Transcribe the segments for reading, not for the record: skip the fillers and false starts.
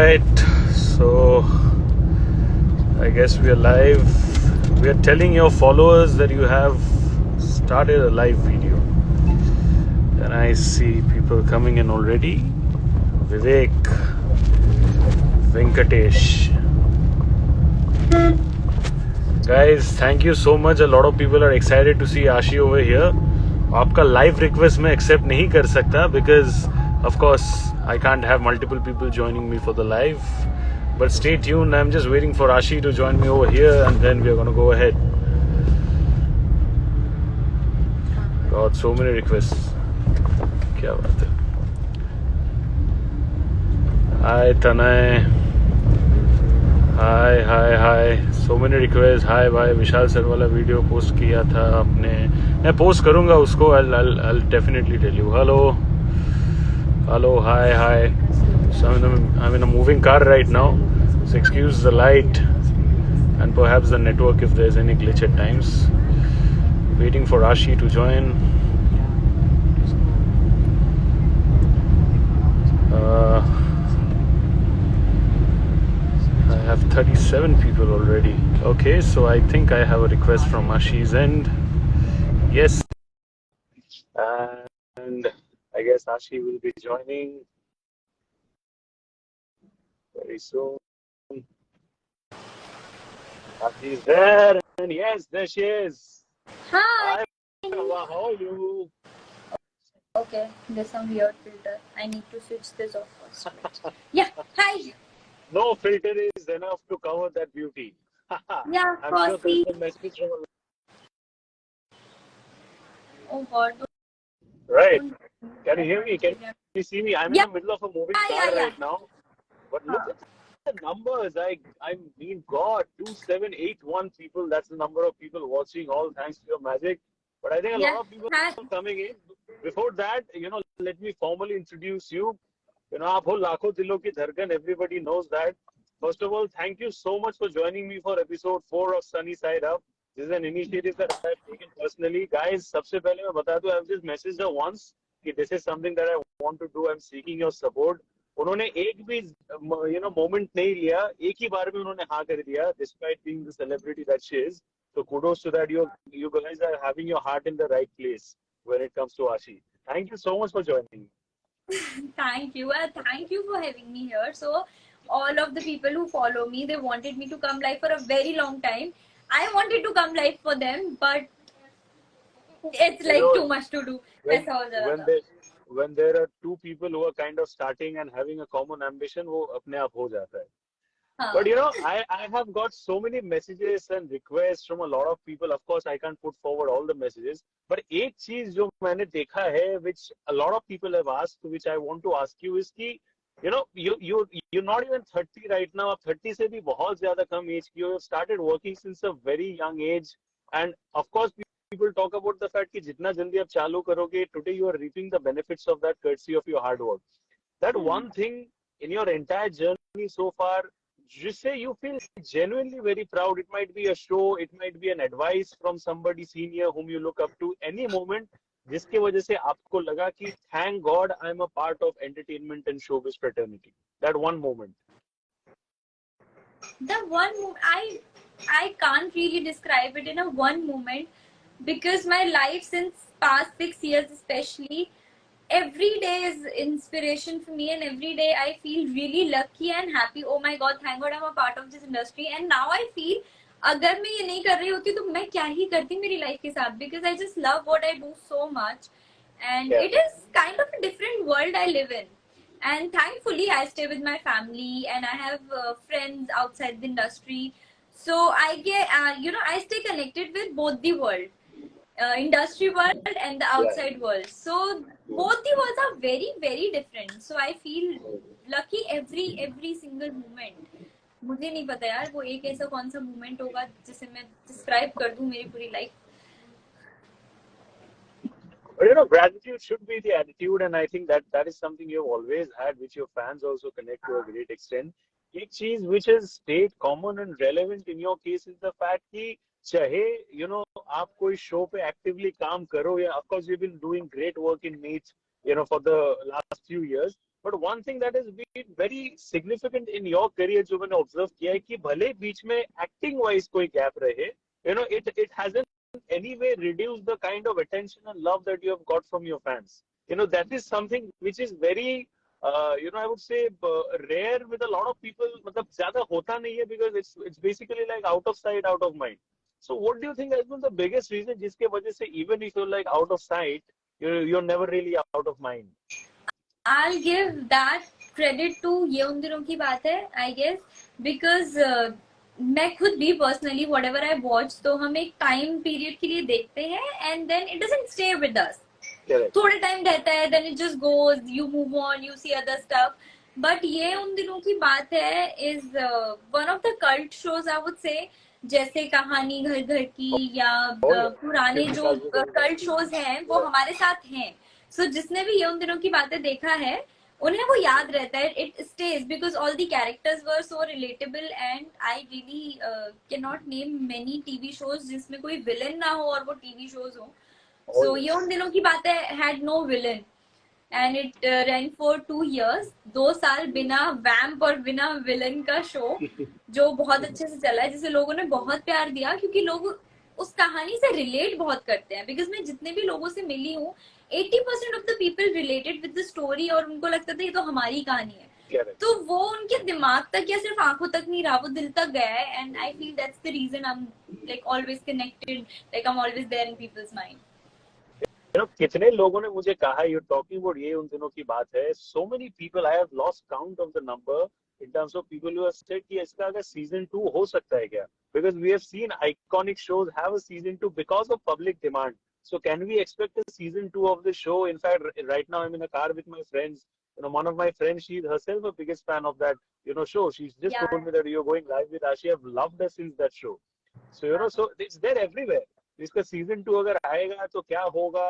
Alright, so I guess we are live. We are telling your followers that you have started a live video. And I see people coming in already. Vivek, Venkatesh. Guys, thank you so much. A lot of people are excited to see Ashi over here. आपका live request मैं accept नहीं कर सकता because of course I can't have multiple people joining me for the live. But stay tuned. I'm just waiting for Ashi to join me over here and then we're going to go ahead. God, so many requests. क्या बात है. Hi Tanay. हाय so many request. हाय भाई, विशाल sir वाला video post किया था आपने. मैं post करूंगा उसको. I'll definitely tell you. Hello, hi. So I'm in a moving car right now, so excuse the light and perhaps the network if there's any glitch at times. Waiting for Ashi to join. I have 37 people already. Okay, so I think I have a request from Ashi's end. Yes. And I guess Ashi will be joining very soon. Ashi is there. And yes, there she is. Hi. How are you? Okay, there's some weird filter. I need to switch this off first. Yeah, hi. No filter is enough to cover that beauty. Yeah, I'm sure coffee. there's a message from. Oh God. Right. Can you hear me? Can you see me? I'm in Yeah. the middle of a moving car right now. But look at the numbers. I mean, God, 2781 people. That's the number of people watching. All thanks to your magic. But I think a lot of people Hi. are coming in. Before that, let me formally introduce you. आप हो लाखों दिलों की धड़कन. Everybody knows that. First of all, thank you so much for joining me for episode 4 of Sunny Side Up. This is an initiative that I've taken personally. Guys, सबसे पहले मैं बता दूं, I've just messaged her once कि this is something that I want to do. I'm seeking your support. उन्होंने एक भी moment नहीं लिया. एक ही बार में उन्होंने हाँ कर दिया, despite being the celebrity that she is. So kudos to that. You guys are having your heart in the right place when it comes to Ashi. Thank you so much for joining me. Thank you. Thank you for having me here. So, all of the people who follow me, they wanted me to come live for a very long time. I wanted to come live for them, but it's like too much to do. When there are two people who are kind of starting and having a common ambition, वो अपने आप हो जाता है. But I have got so many messages and requests from a lot of people. Of course, I can't put forward all the messages. But एक चीज जो मैंने देखा है, which a lot of people have asked, which I want to ask you is कि, you're not even 30 right now. आप 30 से भी बहुत ज़्यादा कम age की हो. You've started working since a very young age, and of course, people talk about the fact कि जितना जल्दी आप चालू करोगे, today you are reaping the benefits of that courtesy of your hard work. That one thing in your entire journey so far, just say you feel genuinely very proud. It might be a show, it might be an advice from somebody senior whom you look up to, any moment जिसके वजह से आपको लगा कि thank God I'm a part of entertainment and showbiz fraternity. That one moment. The one moment, I can't really describe it in a one moment, because my life since past 6 years especially, every day is inspiration for me, and every day I feel really lucky and happy. Oh my God, thank God I'm a part of this industry. And now I feel अगर मैं ये नहीं कर रही होती तो मैं क्या ही करती मेरी लाइफ के साथ, because I just love what I do so much, and it is kind of a different world I live in. And thankfully I stay with my family and I have friends outside the industry, so I get I stay connected with both the world, industry world and the outside world. So both the worlds are very very different, so I feel lucky every single moment. मुझे नहीं पता यार वो एक ऐसा कौन सा moment होगा जिसे मैं डिस्क्राइब कर दूं मेरी पूरी life. But gratitude should be the attitude, and I think that is something you've always had, which your fans also connect to a great extent. एक चीज which has stayed common and relevant in your case is the fact कि चाहे आप कोई show पे actively काम करो, या of course you've been doing great work in Meet for the last few years, but one thing that is been very significant in your career जो मैंने ऑब्जर्व किया है कि भले बीच में एक्टिंग वाइज कोई गैप रहे, it hasn't anyway reduced the kind of attention and love that you have got from your fans. That is something which is very I would say rare with a lot of people. मतलब ज्यादा होता नहीं है because it's basically like out of sight, out of mind. So what do you think has been the biggest reason जिसके वजह से even if you're like out of sight, you're never really out of mind? I'll give that credit to ये उन दिनों की बात है, I guess, because मैं खुद भी पर्सनली whatever I watch तो हम एक टाइम पीरियड के लिए देखते हैं and then it doesn't stay with us. थोड़े टाइम रहता है, then it just goes, you move on, you see other stuff. But ये उन दिनों की बात है is one of the cult shows I would say, जैसे कहानी घर घर की या पुराने जो कल्ट शोज हैं वो हमारे साथ हैं. सो जिसने भी ये उन दिनों की बातें देखा है उन्हें वो याद रहता है. It stage because all the characters were so relatable and I really can not name many TV shows जिसमें कोई विलन ना हो और वो टीवी शोज हो. सो ये उन दिनों की बातें had no villain and it run for 2 years. 2 साल बिना वैम्प और बिना विलन का शो जो बहुत अच्छे से चला है, जिसे लोगों ने बहुत प्यार दिया क्योंकि लोग उस कहानी से रिलेट बहुत करते हैं. बिकॉज मैं जितने भी लोगों से मिली हूँ 80% of the people related with the story और उनको लगता था ये तो हमारी कहानी है. तो वो उनके दिमाग तक या सिर्फ आंखों तक नहीं रहा, वो दिल तक गया है. And I feel that's the reason I am like always connected, like I am always there in people's mind. कितने लोगों ने मुझे कहा यू टॉकिंग अबाउट ये उन दिनों की बात है. So many people, I have lost count of the number in terms of people who have said कि इसका अगर season 2 हो सकता है क्या, because we have seen iconic shows have a season 2 because of public demand. So can we expect a season 2 of the show? In fact, right now I'm in a car with my friends. One of my friends, she's herself a biggest fan of that show. She's just told me that you're going live with Ashi. I've loved her since that show. So so it's there everywhere. इसका season 2 अगर आएगा तो क्या होगा?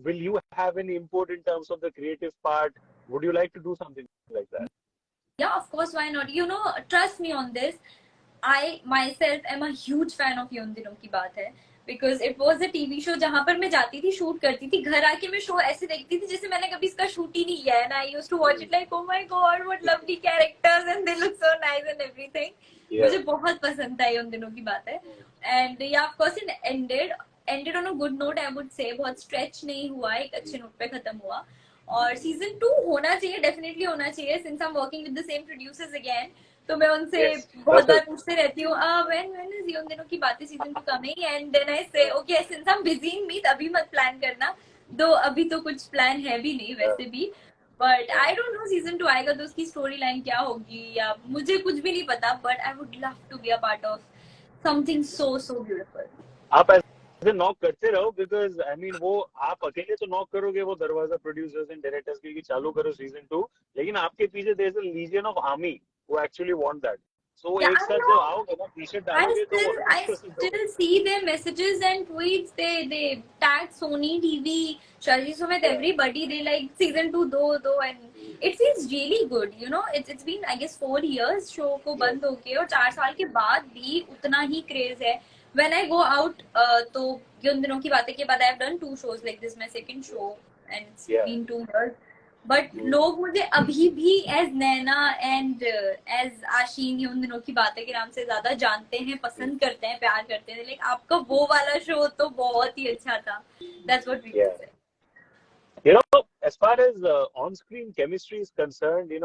Will you have any input in terms of the creative part? Would you like to do something like that? Yeah, of course, why not? Trust me on this. I myself am a huge fan of ये उन दिनों की बात है because it was a TV show जहाँ पर मैं जाती थी, शूट करती थी, घर आके मैं शो ऐसे देखती थी जैसे मैंने कभी इसका शूट ही नहीं किया है. I used to watch it like, oh my god, what lovely characters and they look so nice and everything. मुझे बहुत पसंद था ये उन दिनों की बात है. And yeah, of course it ended on a good note, I would say. बहुत स्ट्रेच नहीं हुआ, एक अच्छे नोट पे खत्म हुआ. और सीजन 2 होना चाहिए, डेफिनेटली होना चाहिए. Since I am working with the same producers again, तो मैं उनसे बहुत बार पूछते रहती हूँ व्हेन इज ये उन दिनों की बातें season 2 coming, and then I say okay since I am busy in meet अभी मत प्लान करना, दो अभी तो कुछ प्लान है भी नहीं वैसे भी. But I don't know season 2 आएगा तो उसकी स्टोरी लाइन क्या होगी या मुझे कुछ भी नहीं पता. But I would love to be a part of something so beautiful. आप ऐसे नॉक करते रहो बिकॉज आई मीन वो आप अकेले तो नॉक करोगे वो दरवाजा प्रोड्यूसर्स एंड डायरेक्टर्स की चालू करो सीजन 2, लेकिन आपके पीछे there is a legion of army who actually want that. So एक साथ जब आओगे ना टी-शर्ट डालोगे तो I still see their messages and tweets. They tag Sony TV, Shaji Sumit, everybody. They like season 2 do and it feels really good. It's been I guess 4 years show को बंद होके और 4 साल के बाद भी उतना ही क्रेज है. When I go out तो ये उन दिनों की बातें के बाद I have done 2 shows like this, my second show, and it's been 2 years. But लोग मुझे अभी भी एज नैना एंड एज आशी ये उन दिनों की बातें के नाम से ज्यादा जानते हैं, पसंद करते हैं, प्यार करते हैं. लाइक आपका वो वाला शो तो बहुत ही अच्छा था. That's what we can say. As far as on-screen chemistry is concerned,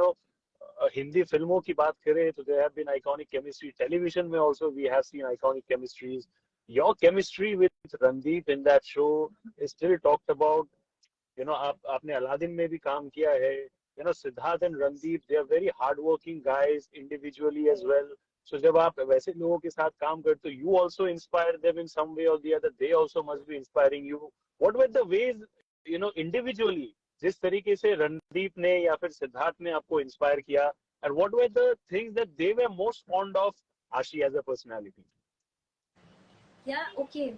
Hindi फिल्मों की बात करें तो there have been iconic chemistry. Television में also we have seen iconic chemistries. Your chemistry with Randeep in that show is still talked about. आपने Aladdin में भी काम किया है. Siddharth and Randeep, they are very hardworking guys individually as well. So जब आप वैसे लोगों के साथ काम करते हो, you also inspire them in some way or the other. They also must be inspiring you. What were the ways, individually, जिस तरीके से रणदीप ने या फिर सिद्धार्थ ने आपको इंस्पायर किया, and what were the things that they were most fond of Ashi as a personality? Yeah, okay.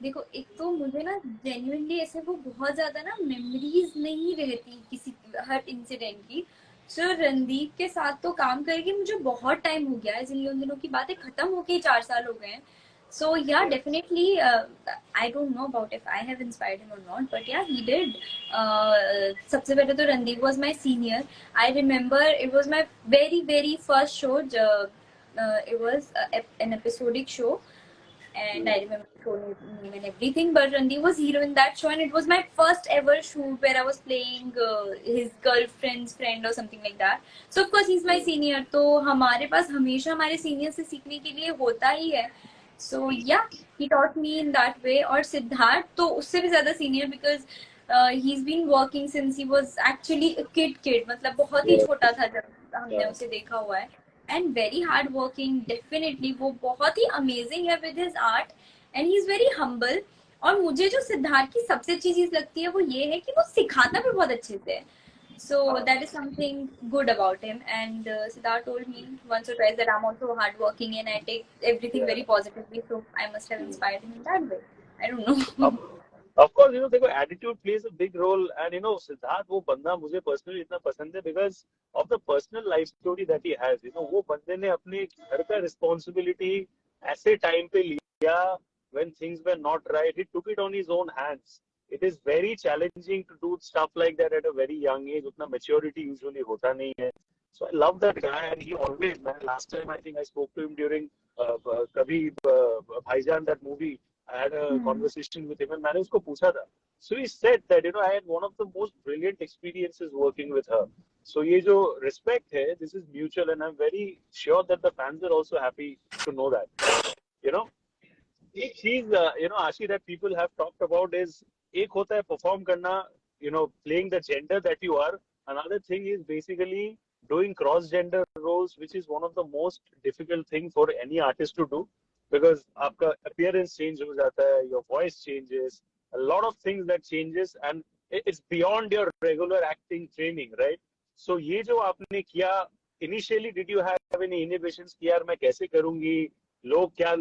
देखो, एक तो मुझे ना जेन्युइनली ऐसे वो बहुत ज्यादा ना मेमोरीज नहीं रहती किसी हर इंसिडेंट की. सो रणदीप के साथ तो काम करके मुझे बहुत टाइम हो गया है, जिन उन दिनों की बातें खत्म होके 4 साल हो गए हैं. So yeah, definitely. I don't know about if I have inspired him or not, but yeah, he did. सबसे पहले तो Randeep was my senior. I remember it was my very first show. It was an episodic show, and I remember showing name and everything. But Randeep was hero in that show, and it was my first ever shoot where I was playing his girlfriend's friend or something like that. So of course he's my senior. तो हमारे पास हमेशा हमारे senior से सीखने के लिए होता ही है. So yeah, he taught me in that way. और सिद्धार्थ तो उससे भी ज़्यादा senior because he's been working since he was actually a kid. मतलब बहुत ही छोटा था जब हमने उसे देखा हुआ है. And very hard working, definitely. वो बहुत ही amazing है with his art and he is very humble. और मुझे जो सिद्धार्थ की सबसे अच्छी चीज लगती है वो ये है कि वो सिखाता भी बहुत अच्छे से है. So that is something good about him. And Siddharth told me once or twice that I'm also hardworking and I take everything very positively. So I must have inspired him in that way. I don't know. Of course, देखो attitude plays a big role, and Siddharth वो बंदा मुझे personally इतना पसंद है because of the personal life story that he has. वो बंदे ने अपने घर का responsibility ऐसे time पे लिया when things were not right. He took it on his own hands. It is very challenging to do stuff like that at a very young age. उतना maturity usually होता नहीं है. So I love that guy, and he always, man. Last time I think I spoke to him during Kabhi Bhaijan, that movie. I had a conversation with him and मैंने उसको पूछा था. So he said that I had one of the most brilliant experiences working with her. So ये जो respect है, this is mutual, and I'm very sure that the fans are also happy to know that. You know, एक चीज आशी that people have talked about is एक होता है perform करना, playing the gender that you are. Another thing is basically doing cross gender roles, which is one of the most difficult thing for any artist to do because आपका appearance change हो जाता है, your voice changes, a lot of things that changes, and it's beyond your regular acting training, right? So ये जो आपने किया, initially did you have any inhibitions कि यार मैं कैसे करूंगी, लोग क्या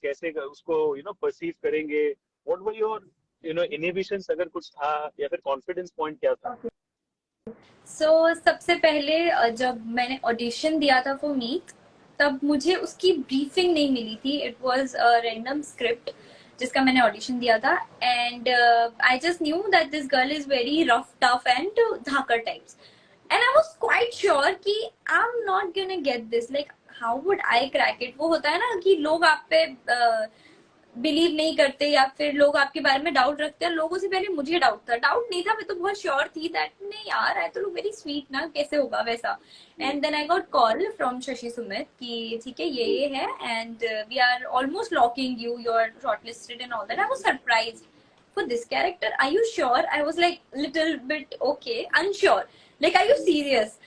कैसे उसको परसीव करेंगे, व्हाट वर योर इनहिबिशंस अगर कुछ था, या फिर कॉन्फिडेंस पॉइंट क्या था? So सबसे पहले जब मैंने ऑडिशन दिया था फॉर मीट तब मुझे उसकी ब्रीफिंग नहीं मिली थी. It was a random script जिसका मैंने ऑडिशन दिया था and I just knew that this girl is very rough tough and धाकड़ types and I was quite sure कि I am not gonna get this. Like how would I crack it. वो होता है ना कि लोग आप पे बिलीव नहीं करते या फिर लोग आपके बारे में डाउट रखते हैं. लोगों से पहले मुझे डाउट नहीं था. मैं तो बहुत श्योर थी दैट नहीं यार आई तो लुक वेरी स्वीट ना, कैसे होगा वैसा. And then I got call from Shashi Sumit कि ठीक है ये है and we are almost locking you, you are shortlisted and all that. I was surprised for this character. Are you sure? I was like little bit okay, unsure. Like are you serious?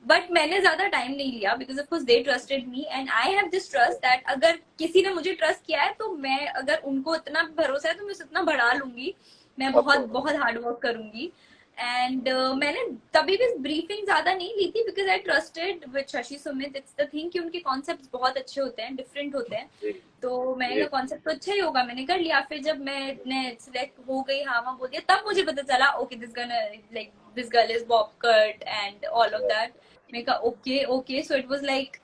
But मैंने ज्यादा time नहीं लिया because of course they trusted me and I have this trust that अगर किसी ने मुझे trust किया है तो मैं, अगर उनको इतना भरोसा है तो मैं उतना बढ़ा लूंगी. मैं बहुत बहुत हार्ड वर्क करूंगी. एंड मैंने तभी भी ब्रीफिंग ज्यादा नहीं ली थी because I trusted with Shashi Sumit. It's the thing कि उनके कॉन्सेप्ट बहुत अच्छे होते हैं, डिफरेंट होते हैं. तो मैंने कहा कॉन्सेप्ट तो अच्छा ही होगा, मैंने कर लिया. फिर जब मैं सिलेक्ट हो गई, हाँ वहाँ बोल दिया, तब मुझे पता चला okay this girl is Bob cut and all of that. मैंने कहा okay so it was like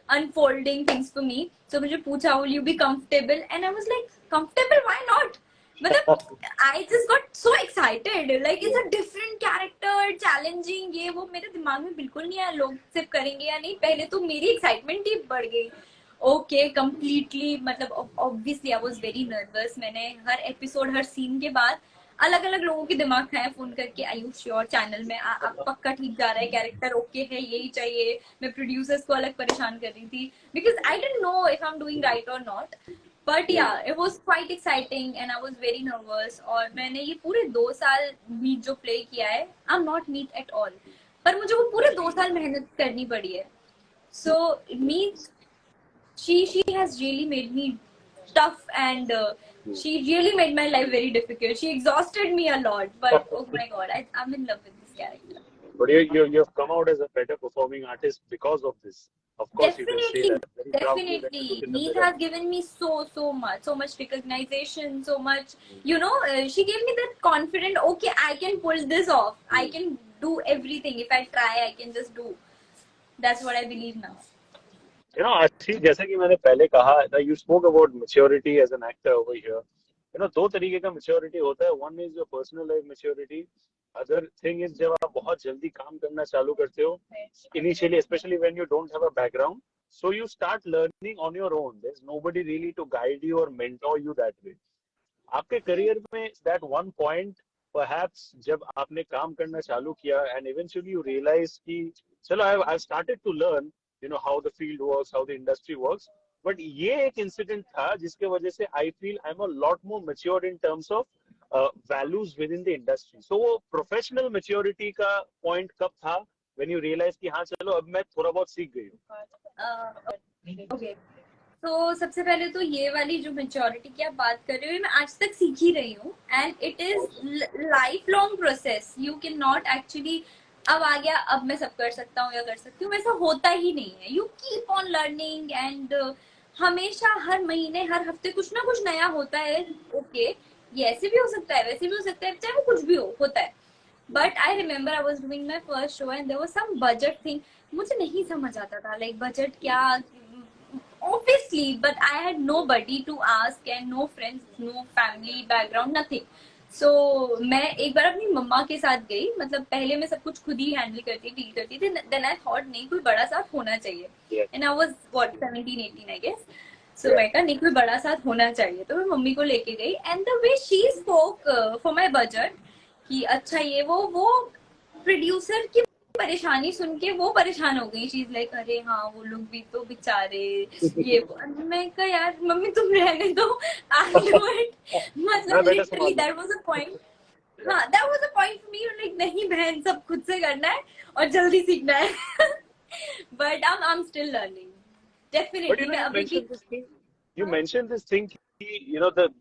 unfolding things for me. So मुझे पूछा will you be comfortable and I was like comfortable, why not? मतलब I just got so excited, like it's a different character, challenging, ये वो मेरे दिमाग में बिल्कुल नहीं आया लोग सिर्फ करेंगे या नहीं. पहले तो मेरी एक्साइटमेंट ही बढ़ गई. ओके कंप्लीटली, मतलब obviously I was very nervous. मैंने हर एपिसोड हर सीन के बाद अलग अलग लोगों के दिमाग खाया फोन करके, आई यू श्योर चैनल में आप पक्का ठीक जा रहा है, कैरेक्टर ओके है, यही चाहिए. मैं प्रोड्यूसर्स को अलग परेशान कर रही थी because I didn't know if I am doing right और नॉट. बट या it was quite exciting and I was very nervous. और मैंने ये पूरे 2 साल मीट जो प्ले किया है, I am not Meet at all, पर मुझे वो पूरे 2 साल मेहनत करनी पड़ी है. So Meet she has really made me tough and she really made my life very difficult. She exhausted me a lot, but oh my god, I'm in love with this character. But you've come out as a better performing artist because of this. Of course, you can say Definitely, that very proudly when you definitely. look in the Neet mirror. has given me so much recognition, so much. She gave me that confident. Okay, I can pull this off. I can do everything. If I try, I can just do. That's what I believe now. Ashish, जैसे कि मैंने पहले कहा था, you spoke about maturity as an actor over here. दो तरीके का maturity होता है। One is your personal life maturity. Other thing is जब आप बहुत जल्दी काम करना चालू करते हो, initially specially when you don't have a background, so you start learning on your own. There's nobody really to guide you or mentor you that way. आपके करियर में दैट वन पॉइंट परहैप्स जब आपने काम करना चालू किया and eventually you realise कि चलो I started to learn how the field works, how the industry works. But ये एक इंसिडेंट था जिसके वजह से I feel I am a lot more mature in terms of values within the industry. So वो professional maturity का point कब था व्हेन यू रियलाइज कि हाँ चलो अब मैं थोड़ा बहुत सीख गई हूँ? ओके, तो सबसे पहले तो ये वाली जो मेच्योरिटी की आप बात कर रहे हो, मैं आज तक सीख ही रही हूँ and it is life long process. You can not actually अब आ गया अब मैं सब कर सकता हूँ या कर सकती हूँ, वैसा होता ही नहीं है। You keep on learning and हमेशा हर महीने हर हफ्ते कुछ ना कुछ नया होता है। ओके, ये ऐसे भी हो सकता है, वैसे भी हो सकता है, चाहे वो कुछ भी हो, होता है। But I remember I was doing my first show and there was some budget thing. मुझे नहीं समझ आता था लाइक बजट क्या, obviously, but I had nobody to ask and no friends, no family background, nothing. So मैं एक बार अपनी मम्मा के साथ गई, मतलब पहले मैं सब कुछ खुद ही हैंडल करती डील करती थी। देन आई थॉट नहीं, कोई बड़ा साथ होना चाहिए and I was what 17-18 I guess. So मैं कहा नहीं, कोई बड़ा साथ होना चाहिए, तो मैं मम्मी को लेके गई and the way she spoke for my budget कि अच्छा ये वो प्रोड्यूसर की परेशानी सुन के वो परेशान हो गई। चीज लाइक अरे हाँ वो लोग भी तो बेचारे ये मैं कहा यार मम्मी तुम रहने दो, आई डू इट। मैं मतलब बेटा लिटरली संभाल लूंगा। That was a point. हाँ, that was a point for me, like नहीं बहन, सब खुद से करना है और जल्दी सीखना है। But I am still learning, But definitely मैं you अभी भी। mentioned this thing. You mentioned this thing.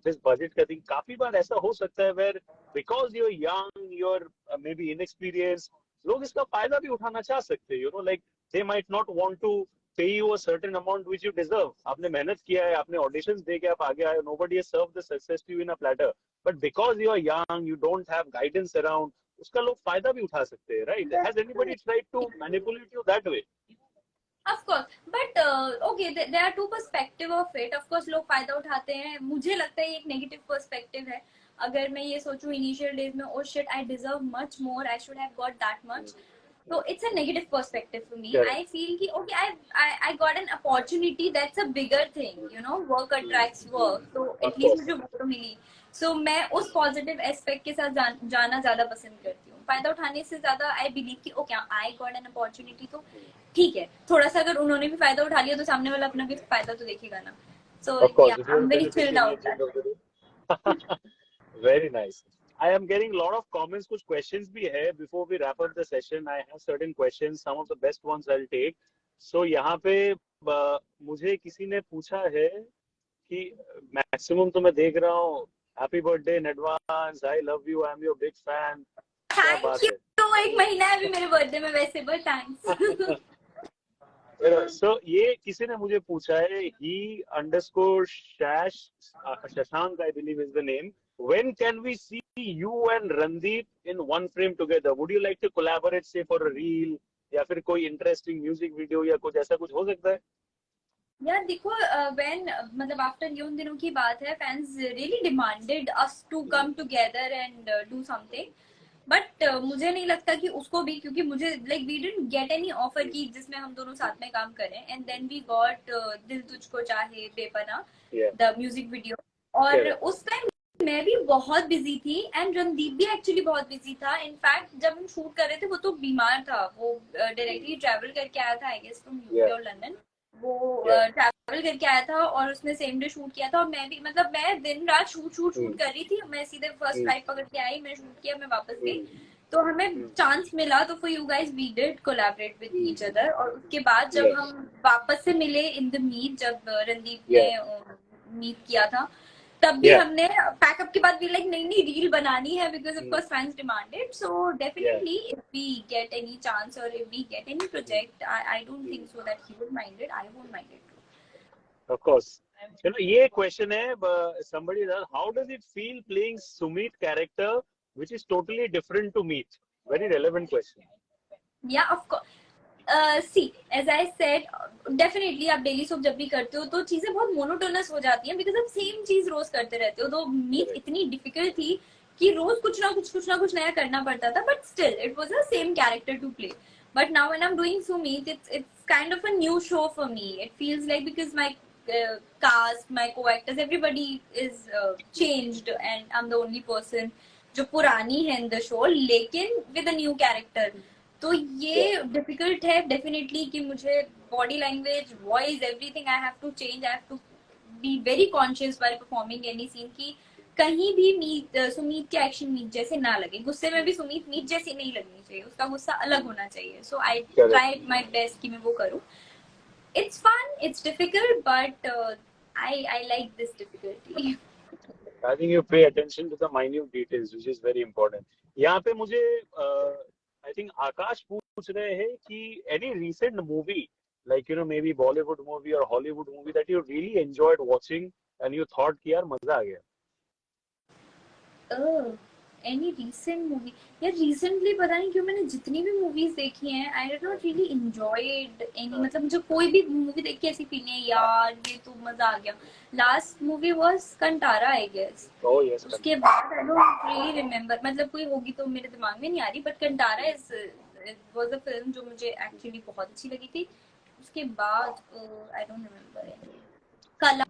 This budget का thing. काफी बार ऐसा हो सकता है where because you're young, you're maybe inexperienced, लोग इसका फायदा भी उठाना चाह सकते हैं. Like they might not want to pay you a certain amount which you deserve. आपने मेहनत किया है, आपने auditions दे के आप आगे आए. Nobody has served the success to you in a platter. But because you are young, you don't have guidance around. उसका लोग फायदा भी उठा सकते हैं, right? Has anybody tried to manipulate you that way? Of course, but okay, there are two perspective of it. Of course, लोग फायदा उठाते हैं, मुझे लगता है ये एक नेगेटिव पर्सपेक्टिव है। अगर मैं ये सोचूं इनिशियल डेज में, oh shit I deserve much more, I should have got that much, so it's a negative perspective for me. Correct. I feel ki okay, I got an opportunity, that's a bigger thing, work attracts work, so Of at least course. मुझे वो तो मिली। so मैं उस positive aspect के साथ जाना ज्यादा पसंद करती हूँ। फायदा उठाने से ज्यादा आई बिलीव कि okay I got an opportunity, तो ठीक है, थोड़ा सा अगर उन्होंने भी फायदा उठा लिया तो सामने वाला अपना भी फायदा तो देखेगा ना। सो Of या course, if I you're am the very chilled beneficiary out at the end that of the day. Very nice. I am getting a lot of comments. कुछ questions भी है. Before we wrap up the session, I have certain questions. Some of the best ones I'll take. So यहाँ पे मुझे किसी ने पूछा है कि मैक्सिमम तो मैं देख रहा हूँ, happy birthday in advance, I love you, I am your big fan. क्या थैंक बात यू। है। तो एक महीना है अभी मेरे बर्थडे में वैसे, बट थैंक्स। So ये किसी ने मुझे पूछा है, he underscore shash Shashank I believe is the name. When can we see you and Randeep in one frame together? Would you like to collaborate, say for a reel या फिर कोई interesting music video या कुछ ऐसा कुछ हो सकता है? यार देखो, व्हेन मतलब आफ्टर ये उन दिनों की बात है, fans really demanded us to come together and do something. But मुझे नहीं लगता कि उसको भी, क्योंकि मुझे like we didn't get any offer की जिसमें हम दोनों साथ में काम करें, एंड देन वी गॉट दिल तुझको चाहे बेपना, Yeah, द म्यूजिक वीडियो। और correct. उस टाइम मैं भी बहुत बिजी थी एंड रणदीप भी एक्चुअली बहुत बिजी था। इनफैक्ट जब हम शूट कर रहे थे वो तो बीमार था, वो डायरेक्टली ट्रैवल करके आया था I guess from UK Yeah, और लंदन। वो yeah. ट्रैवल करके आया था और उसने सेम डे शूट किया था, और मैं भी, मतलब मैं दिन रात शूट शूट शूट Hmm. कर रही थी। मैं सीधे फर्स्ट Hmm. फ्लाइट पकड़ के आई, मैं शूट किया, मैं वापस गई। Hmm. तो हमें Hmm. चांस मिला, तो for you guys we did collaborate with each other. और उसके बाद जब Yes. हम वापस से मिले इन द मीट, जब रणदीप ने Yeah. मीट किया था, तब भी Yeah. हमने पैकअप के बाद भी लाइक नई नई रील बनानी है, because of Hmm. Course fans demanded. So Yeah. Definitely if we get any chance और if we get any Hmm. Project, I don't Hmm. Think so that he would mind it, I won't mind it. Of course. ये question है, somebody does, how does it feel playing Sumit character, which is totally different to Meet? Very relevant question. Yeah, of course. See as I said, definitely आप daily soap जब भी करते हो तो चीजें बहुत मोनोटोनस हो जाती हैं, बिकॉज आप सेम चीज रोज करते रहते हो. तो मीट इतनी डिफिकल्ट थी कि रोज कुछ ना कुछ नया करना पड़ता था, but still it was a same character to play. But now when I'm doing Sumit, it's kind of a new show for me. It feels like, because my cast, my co-actors, everybody is changed, and I'm the only person जो पुरानी है in the show, लेकिन with a new character. तो ये difficult है definitely कि मुझे body language, voice, everything I have to change. I have to be very conscious while performing any scene कि कहीं भी मीत सुमीत के एक्शन मीत जैसे ना लगे. गुस्से में भी सुमीत मीत जैसी नहीं लगनी चाहिए, उसका गुस्सा अलग होना चाहिए. सो आई ट्राई माई बेस्ट कि मैं वो करूँ. It's fun, it's difficult, but I like this difficulty. I think you pay attention to the minute details, which is very important. यहाँ पे मुझे I think आकाश पूछ रहे हैं कि any recent movie, like maybe Bollywood movie or Hollywood movie that you really enjoyed watching and you thought कि यार मजा आ गया. Any recent movie? यार रिसेंटली पता नहीं क्यों मैंने जितनी भी मूवीज देखी हैं, I did not really enjoyed any. मतलब मुझे कोई भी मूवी देख के ऐसी फील नहीं यार ये तो मजा आ गया. Last movie was Kantara I guess. Oh yes, उसके बाद आई डोंट रियली रिमेम्बर. मतलब कोई होगी तो मेरे दिमाग में नहीं आ रही, but Kantara is was a film जो मुझे एक्चुअली बहुत अच्छी लगी थी. उसके बाद आई डोंट रिमेम्बर एनी. कला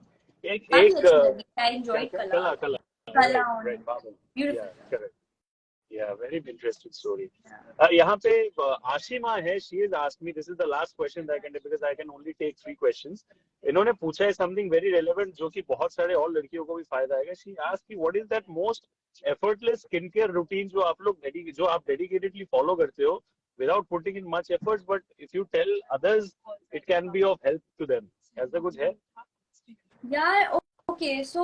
एक भी एक अच्छी लगी. आई एंजॉयड कला. कला कला कला right on right Babel. Beautiful. Yeah, correct. Yeah, very interesting story. यहाँ पे आशिमा है. She has asked me. This is the last question that I can do because I can only take 3 questions. इन्होंने पूछा है something very relevant जो कि बहुत सारे और लड़कियों को भी फायदा आएगा. She asked me what is that most effortless skincare routine जो आप dedicatedly follow करते हो without putting in much efforts, but if you tell others it can be of help to them. ऐसा कुछ है? Yeah, okay. So,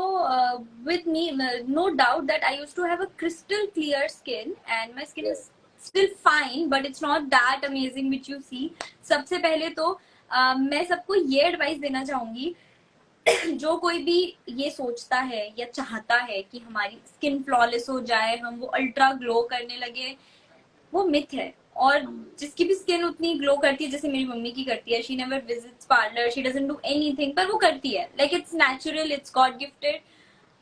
with me, no doubt that I used to have a crystal clear skin, and my skin is still fine, but it's not that amazing which you see. सबसे पहले तो मैं सबको ये advice देना चाहूंगी जो कोई भी ये सोचता है या चाहता है कि हमारी स्किन फ्लॉलेस हो जाए, हम वो अल्ट्रा ग्लो करने लगे, वो मिथ है. और जिसकी भी स्किन उतनी ग्लो करती है जैसे मेरी मम्मी की करती है, she never visits parlour, she doesn't do anything, पर वो करती है. Like it's natural, it's God gifted.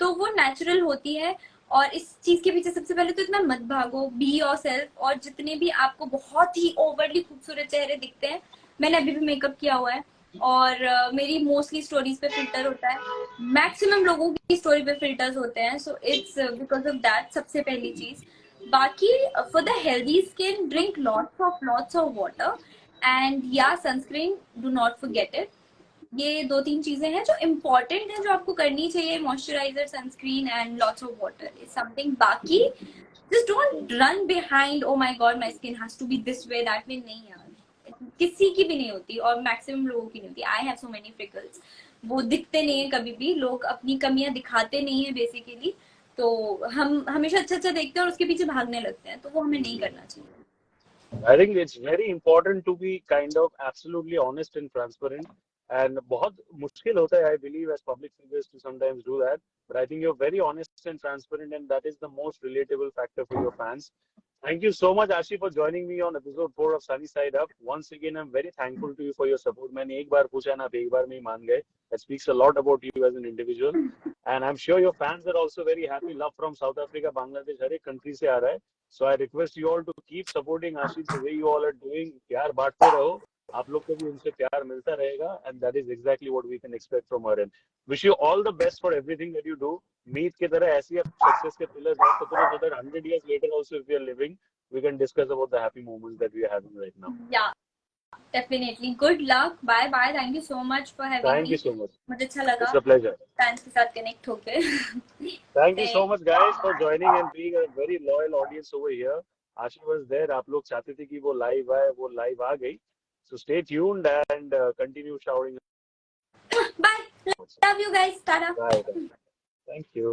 तो वो नेचुरल होती है. और इस चीज के पीछे सबसे पहले तो इतना मत भागो, बी योर सेल्फ. और जितने भी आपको बहुत ही ओवरली खूबसूरत चेहरे दिखते हैं, मैंने अभी भी मेकअप किया हुआ है और मेरी मोस्टली स्टोरीज पे फिल्टर होता है. मैक्सिमम लोगों की स्टोरी पे फिल्टर्स होते हैं. So it's because of that, सबसे पहली चीज. बाकी for the healthy skin, drink lots of water, and या sunscreen, do not forget it. ये 2-3 चीजें हैं जो इम्पोर्टेंट है, जो आपको करनी चाहिए. Moisturiser, sunscreen and lots of water is something. बाकी just don't run behind oh my god my skin has to be this way that way. नहीं यार, किसी की भी नहीं होती और मैक्सिमम लोगों की नहीं होती. I have so many freckles. वो दिखते नहीं है कभी भी. लोग अपनी कमियां दिखाते नहीं है बेसिकली. तो हम हमेशा अच्छा देखते हैं और उसके पीछे भागने लगते हैं, तो वो हमें नहीं करना चाहिए. I think it's very important to be kind of absolutely honest and transparent. And बहुत मुश्किल होता है, I believe, as public figures to sometimes do that. But I think you're very honest and transparent, and that is the most relatable factor for your fans. Thank you so much, Ashi, for joining me on episode 4 of Sunny Side Up. Once again, I'm very thankful to you for your support. मैंने एक बार पूछा ना, आप एक बार में ही मान गए. That speaks a lot about you as an individual. And I'm sure your fans are also very happy. Love from South Africa, Bangladesh, हर एक country से आ रहा है. So I request you all to keep supporting Ashi the way you all are doing. प्यार बांटते रहो. आप लोग को भी उनसे प्यार मिलता रहेगा. And that is exactly what we can expect from her. And wish you all the best for everything that you do. मीत की तरह ऐसी आप सक्सेस के पिलर्स हैं, so that 100 years later also if we are living, we can discuss about the happy moments that we are having right now. Yeah, definitely. Good luck. Bye bye. Thank you so much for having Thank me. you so much. मुझे अच्छा लगा It's a pleasure. Fans के साथ connect होके. Thank you so much, guys, for joining and being a very loyal audience over here. Ashi was there. आप लोग चाहते थे कि वो live आए, वो live आ गई. So stay tuned and continue showering. Bye. Love you guys. Tata. Bye. Thank you.